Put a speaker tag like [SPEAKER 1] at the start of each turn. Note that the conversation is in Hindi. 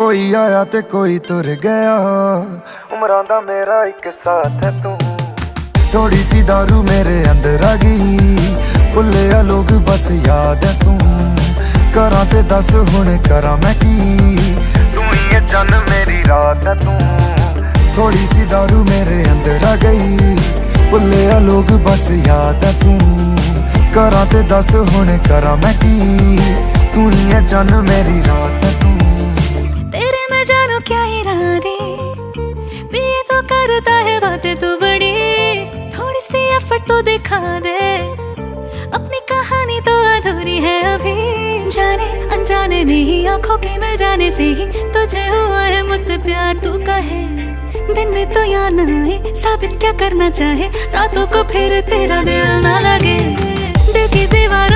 [SPEAKER 1] कोई आया ते कोई तुर गया, उमरां दा मेरा एक साथ है तू। थोड़ी सी दारू मेरे अंदर आ गई, भुल्लिया लोग बस याद है तू। करा ते दस हुण करा मैं की, तू ही है जन मेरी रात है तू। थोड़ी सी दारू मेरे अंदर आ गई, भुल्लिया लोग बस याद है तू। करा ते दस हुण करा मैं की, तू ही है जन मेरी रात है तू।
[SPEAKER 2] तेरे मैं जानू क्या इरादे, भी ये तो करता है बातें तू बड़ी। थोड़ी सी एफर्ट तो दिखा दे, अपनी कहानी तो अधूरी है अभी। जाने अनजाने में ही आंखों के मिल जाने से ही तुझे हुआ है मुझसे प्यार। तू कहे दिन में तो याद न आए, साबित क्या करना चाहे रातों को फिर तेरा दिल ना लगे। दिल की दीवार